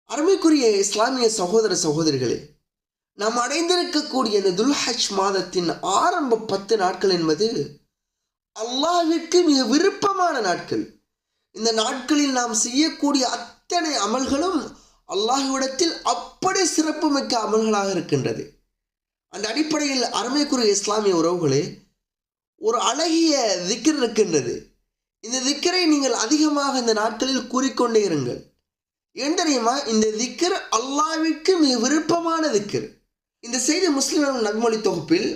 அருமைக்குரிய இஸ்லாமிய சகோதர சகோதரிகளே, நாம் அடைந்திருக்கக்கூடிய இந்த துல்ஹஜ் மாதத்தின் ஆரம்ப 10 நாட்கள் என்பது அல்லாஹ்விற்கு மிக விருப்பமான நாட்கள். இந்த நாட்களில் நாம் செய்யக்கூடிய அத்தனை அமல்களும் அல்லாஹ்விடத்தில் அப்படி சிறப்புமிக்க அமல்களாக இருக்கின்றது. அந்த அடிப்படையில் அருமைக்குரிய இஸ்லாமிய உறவுகளே, ஒரு அழகிய திக்ர் இருக்கின்றது. இந்த திக்ரை நீங்கள் அதிகமாக இந்த நாட்களில் கூறிக்கொண்டே இருங்கள். ஏன் தெரியுமா? இந்த திக்ர் அல்லாஹ்விற்கு மிக விருப்பமான திக்ர். இந்த செய்தி முஸ்லிம் நபிமொழி தொகுப்பில்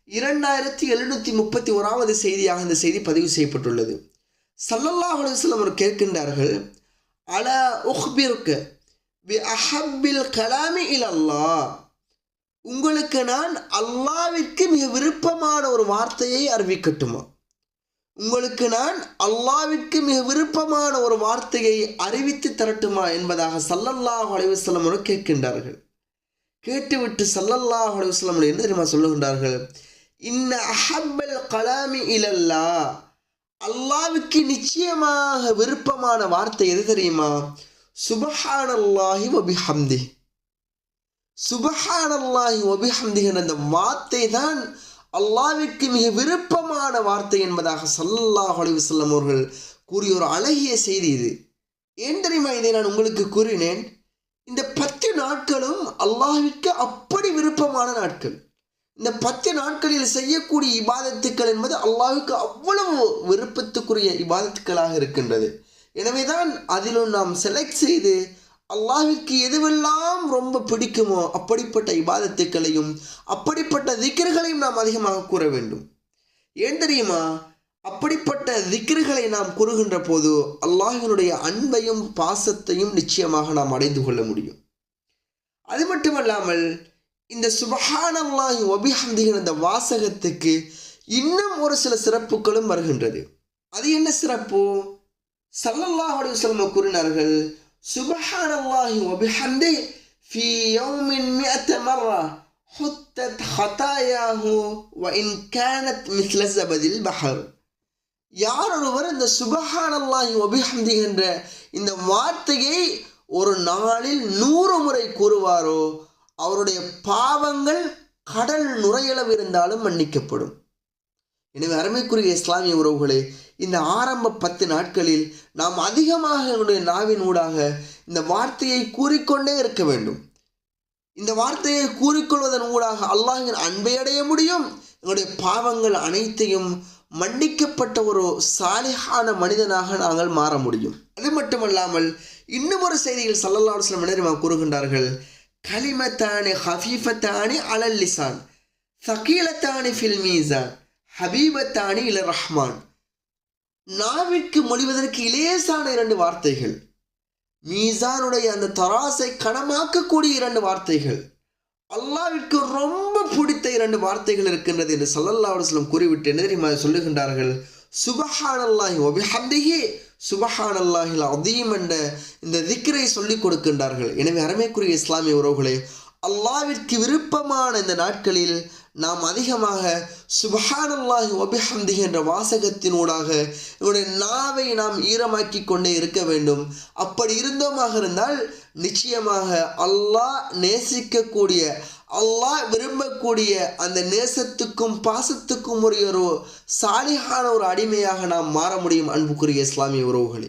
2731வது செய்தியாக இந்த செய்தி பதிவு செய்யப்பட்டுள்ளது. ஸல்லல்லாஹு அலைஹி வஸல்லம் அவர் கேட்கின்றார்கள், அலா உஹ்பிருக்க பி அஹப்பில் கலாமி இலல்லாஹ், உங்களுக்கு நான் அல்லாஹ்விற்கு மிக விருப்பமான ஒரு வார்த்தையை அறிவிக்கட்டுமா? உங்களுக்கு நான் அல்லாஹ்விற்கு மிக விருப்பமான ஒரு வார்த்தையை அறிவித்து தரட்டுமா என்பதாக ஸல்லல்லாஹு அலைஹி வஸல்லம் அவர்கள் கேட்கின்றார்கள். கேட்டுவிட்டு ஸல்லல்லாஹு அலைஹி வஸல்லம் என்ன தெரியுமா சொல்லுகின்றார்கள்? இன்ன அஹப்பல் கலாமி இலல்லாஹ், அல்லாஹ்வுக்கு நிச்சயமாக விருப்பமான வார்த்தை எது தெரியுமா? சுப்ஹானல்லாஹி வ பிஹம்திஹி. சுப்ஹானல்லாஹி வ பிஹம்திஹி என்ற அந்த வார்த்தை தான் அல்லாஹ்விற்கு மிக விருப்பமான வார்த்தை என்பதாக ஸல்லல்லாஹு அலைஹி வஸல்லம் அவர்கள் கூறிய ஒரு அழகிய செய்தி இது. ஏன் தெரியுமா இதை நான் உங்களுக்கு கூறினேன்? இந்த 10 நாட்களும் அல்லாஹ்விற்கு அப்படி விருப்பமான நாட்கள். இந்த 10 நாட்களில் செய்யக்கூடிய இபாதத்துக்கள் என்பது அல்லாஹ்வுக்கு அவ்வளவு விருப்பத்துக்குரிய இபாதத்துக்களாக இருக்கின்றது. எனவேதான் அதிலும் நாம் செலக்ட் செய்து அல்லாஹ்விற்கு எதுவெல்லாம் ரொம்ப பிடிக்குமோ அப்படிப்பட்ட இபாதத்துக்களையும் அப்படிப்பட்ட திக்ர்களையும் நாம் அதிகமாக கூற வேண்டும். ஏன் தெரியுமா? அப்படிப்பட்ட திக்ர்களை நாம் கூறுகின்ற போது அல்லாஹ்வினுடைய அன்பையும் பாசத்தையும் நிச்சயமாக நாம் அடைந்து கொள்ள முடியும். அது மட்டுமல்லாமல் இந்த சுப்ஹானல்லாஹி வ பிஹம்திஹி என்ற வாசகத்துக்கு இன்னும் ஒரு சில சிறப்புகளும் வருகின்றது. அது என்ன சிறப்பு? ஸல்லல்லாஹு அலைஹி வஸல்லம் கூறினார்கள், சுப்ஹானல்லாஹி வ பிஹம்திஹி ஃபீ யௌமின் 100 மர்ரா ஹுத்தத் ஹதாயாஹு வ இன் கானத் மிஸ்ல ஸபதில் பஹர். யார் ஒருவர் இந்த சுப்ஹானல்லாஹி வ பிஹம்திஹி என்ற இந்த வார்த்தையை ஒரு நாளில் 100 முறை கூறுவாரோ அவருடைய பாவங்கள் கடல் நுரையளவு இருந்தாலும் மன்னிக்கப்படும். எனவே அருமைக்குரிய இஸ்லாமிய உறவுகளே, இந்த ஆரம்ப 10 நாட்களில் நாம் அதிகமாக எங்களுடைய நாவின் ஊடாக இந்த வார்த்தையை கூறிக்கொண்டே இருக்க வேண்டும். இந்த வார்த்தையை கூறிக்கொள்வதன் ஊடாக அல்லாஹ்வின் அன்பை அடைய முடியும். எங்களுடைய பாவங்கள் அனைத்தையும் மன்னிக்கப்பட்ட ஒரு சாலிஹான மனிதனாக நாங்கள் மாற முடியும். அது மட்டுமல்லாமல் இன்னும் ஒரு செய்தியில் ஸல்லல்லாஹு அலைஹி வஸல்லம் என்ன கூறுகின்றார்கள்? கலிமத்தானி ஹஃபீஃபத்தானி அலல் லிசான் ஸகீலத்தானி ஃபில் மீசான் ஹபீபத்தானி இலர் ரஹ்மான். நாவிற்கு மொழிவதற்கு இலேசான 2 வார்த்தைகள், மீசானுடைய அந்த தராசை கனமாக்கக்கூடிய 2 வார்த்தைகள், அல்லாஹ்விற்கு ரொம்ப பிடித்த 2 வார்த்தைகள் இருக்கின்றது என்று ஸல்லல்லாஹு அலைஹி வஸல்லம் கூறிவிட்டு என்ன தெரியுமா சொல்லுகின்றார்கள்? சுப்ஹானல்லாஹி வ பிஹம்திஹி சுப்ஹானல்லாஹில் அஸீம் என்ற இந்த திக்ரை சொல்லிக் கொடுக்கின்றார்கள். எனவே அருமைக்குரிய இஸ்லாமிய உறவுகளே, அல்லாஹ்விற்கு விருப்பமான இந்த நாட்களில் நாம் அதிகமாக சுப்ஹானல்லாஹி வ பிஹம்திஹி என்ற வாசகத்தினூடாக நம்முடைய நாவை நாம் ஈரமாக்கி கொண்டே இருக்க வேண்டும். அப்படி இருந்தோமாக இருந்தால் நிச்சயமாக அல்லாஹ் நேசிக்கக்கூடிய, அல்லாஹ் விரும்பக்கூடிய அந்த நேசத்துக்கும் பாசத்துக்கும் ஒரு சாலிஹான ஒரு அடிமையாக நாம் மாற முடியும். அன்புக்குரிய இஸ்லாமிய உறவுகளே.